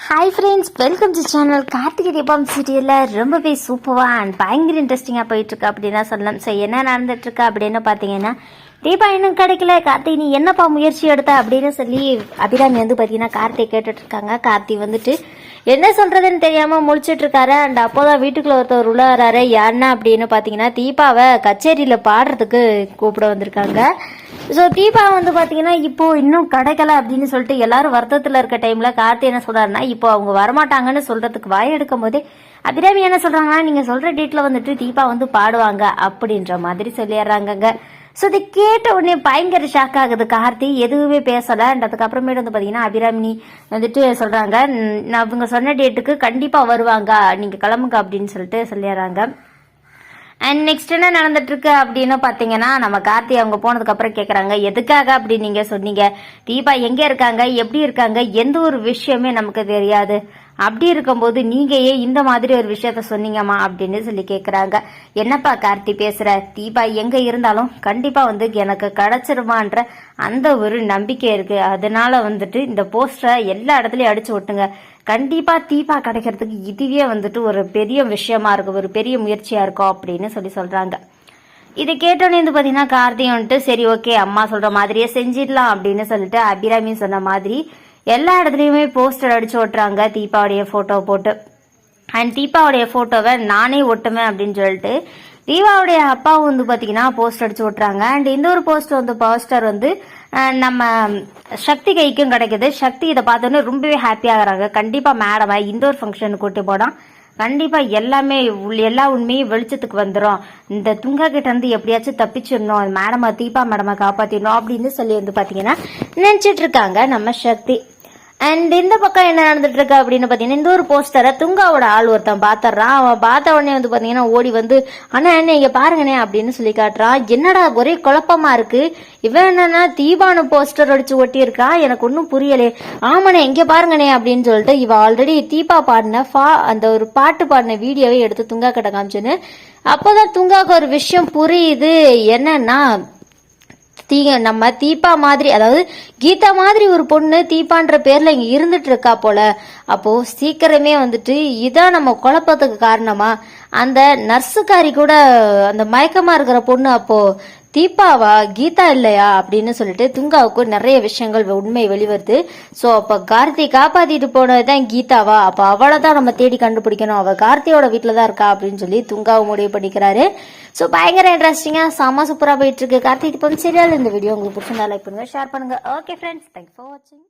Hi friends, welcome to channel. Karthigai Deepam சீரியலில் ரொம்பவே சூப்பராக அண்ட் பயங்கர இன்ட்ரெஸ்டிங்காக போயிட்டுருக்கு அப்படின்னா சொல்லலாம். ஸோ என்ன நடந்துட்டுருக்கு அப்படின்னு பார்த்தீங்கன்னா, தீபா இன்னும் கிடைக்கல, கார்த்திக் நீ என்னப்பா முயற்சி எடுத்த அப்படின்னு சொல்லி அபிராமி வந்து பார்த்தீங்கன்னா கார்த்திகை கேட்டுட்ருக்காங்க. கார்த்திக் வந்துட்டு என்ன சொல்கிறதுன்னு தெரியாமல் முழிச்சிட்ருக்காரு. அண்ட் அப்போதான் வீட்டுக்குள்ளே ஒருத்தர் உள்ள வராரு. யாருன்னா அப்படின்னு பார்த்தீங்கன்னா தீபாவை கச்சேரியில் பாடுறதுக்கு கூப்பிட வந்திருக்காங்க. ஸோ தீபா வந்து பார்த்தீங்கன்னா இப்போ இன்னும் கிடைக்கல அப்படின்னு சொல்லிட்டு எல்லாரும் வருத்தத்தில் இருக்க டைம்ல கார்த்தி என்ன சொல்றாருன்னா, இப்போ அவங்க வரமாட்டாங்கன்னு சொல்றதுக்கு வாய் எடுக்கும் போதே அபிராமி என்ன சொல்றாங்கன்னா, நீங்க சொல்ற டேட்ல வந்துட்டு தீபா வந்து பாடுவாங்க அப்படின்ற மாதிரி சொல்லிடுறாங்க. ஸோ இதை கேட்ட உடனே பயங்கர ஷாக் ஆகுது கார்த்தி. எதுவுமே பேசலை. அண்ட் அதுக்கப்புறமேட்டு வந்து பார்த்தீங்கன்னா அபிராமி வந்துட்டு சொல்றாங்க, நான் அவங்க சொன்ன டேட்டுக்கு கண்டிப்பா வருவாங்க, நீங்க கிளம்புங்க அப்படின்னு சொல்லிட்டு சொல்லிடுறாங்க. அண்ட் நெக்ஸ்ட் என்ன நடந்துட்டு இருக்கு அப்படின்னு பாத்தீங்கன்னா, நம்ம கார்த்தி அவங்க போனதுக்கு அப்புறம் கேக்குறாங்க, எதுக்காக அப்படி நீங்க சொன்னீங்க, தீபா எங்க இருக்காங்க, எப்படி இருக்காங்க, எந்த ஒரு விஷயமே நமக்கு தெரியாது, அப்படி இருக்கும்போது நீங்க ஏன் இந்த மாதிரி ஒரு விஷயத்த சொன்னீங்கம்மா அப்படின்னு சொல்லி கேக்குறாங்க. என்னப்பா கார்த்தி பேசுற, தீபா எங்க இருந்தாலும் கண்டிப்பா வந்து எனக்கு கிடைச்சிருமான்ற அந்த ஒரு நம்பிக்கை இருக்கு, அதனால வந்துட்டு இந்த போஸ்டரை எல்லா இடத்துலயும் அடிச்சு விட்டுங்க, கண்டிப்பா தீபா கிடைக்கிறதுக்கு இதுவே வந்துட்டு ஒரு பெரிய விஷயமா இருக்கும், ஒரு பெரிய முயற்சியா இருக்கும் அப்படின்னு சொல்லி சொல்றாங்க. இதை கேட்டோன்னே வந்து பாத்தீங்கன்னா கார்த்திக் வந்துட்டு சரி ஓகே அம்மா சொல்ற மாதிரியே செஞ்சிடலாம் அப்படின்னு சொல்லிட்டு அபிராமி சொன்ன மாதிரி எல்லா இடத்துலயுமே போஸ்டர் அடிச்சு ஓட்டுறாங்க தீபாவுடைய போட்டோ போட்டு. அண்ட் தீபாவுடைய போட்டோவை நானே ஒட்டுவேன் அப்படின்னு சொல்லிட்டு தீபாவுடைய அப்பாவும் வந்து பாத்தீங்கன்னா போஸ்ட் அடிச்சு ஓட்டுறாங்க. அண்ட் இந்த ஒரு போஸ்டர் வந்து நம்ம சக்தி கைக்கும் கிடைக்குது. சக்தி இதை பார்த்தோன்னே ரொம்பவே ஹாப்பி ஆகுறாங்க. கண்டிப்பா மேடமை இந்த ஒரு ஃபங்க்ஷனுக்கு கூட்டி போனா கண்டிப்பா எல்லா உண்மையும் வெளிச்சத்துக்கு வந்துடும், இந்த துங்கா கிட்ட இருந்து எப்படியாச்சும் தப்பிச்சிடணும், மேடமா தீபா மேடமை காப்பாத்திடணும் அப்படின்னு சொல்லி வந்து பாத்தீங்கன்னா நினைச்சிட்டு இருக்காங்க நம்ம சக்தி. அண்ட் இந்த பக்கம் என்ன நடந்துட்டு இருக்கு அப்படின்னு பாத்தீங்கன்னா, இந்த ஒரு போஸ்டரை துங்காவோட ஆள் ஒருத்தன் பாத்துறான். அவன் பார்த்த உடனே வந்து பாத்தீங்கன்னா ஓடி வந்து, அண்ணா என்ன இங்க பாருங்கண்ணே அப்படின்னு சொல்லி காட்டுறான். என்னடா ஒரே குழப்பமா இருக்கு, இவன் என்னன்னா தீபானு போஸ்டர் அடிச்சு ஒட்டி இருக்கான், எனக்கு ஒன்னும் புரியலே. ஆமாண்ணே இங்க பாருங்கண்ணே அப்படின்னு சொல்லிட்டு இவ ஆல்ரெடி தீபா பாடின அந்த ஒரு பாட்டு பாடின வீடியோவை எடுத்து துங்கா கிட்ட காமிச்சுன்னு. அப்போதான் துங்காவுக்கு ஒரு விஷயம் புரியுது. என்னன்னா நம்ம தீபா மாதிரி, அதாவது கீதா மாதிரி ஒரு பொண்ணு தீபான்ற பேர்ல இங்க இருந்துட்டு இருக்கா போல. அப்போ சீக்கிரமே வந்துட்டு இதான் நம்ம குழப்பத்துக்கு காரணமா, அந்த நர்ஸுக்காரி கூட அந்த மயக்கமா இருக்கிற பொண்ணு அப்போ தீபாவா கீதா இல்லையா அப்படின்னு சொல்லிட்டு துங்காவுக்கு நிறைய விஷயங்கள் உண்மை வெளிவருது. ஸோ அப்போ கார்த்தி காப்பாத்திட்டு போனதுதான் கீதாவா, அப்போ அவளை தான் நம்ம தேடி கண்டுபிடிக்கணும், அவள் கார்த்தியோட வீட்டில் தான் இருக்கா அப்படின்னு சொல்லி துங்காவை முடிவு பண்ணிக்கிறாரு. ஸோ பயங்கர இன்ட்ரெஸ்டிங்காக செம்ம சூப்பராக போயிட்டு இருக்கு கார்த்திக் இப்போ சீரியல். இந்த வீடியோ உங்களுக்கு பிடிச்சிருந்தா லைக் பண்ணுங்க, ஷேர் பண்ணுங்க. ஓகே ஃப்ரெண்ட்ஸ், தேங்க்ஸ் ஃபார் வாட்சிங்.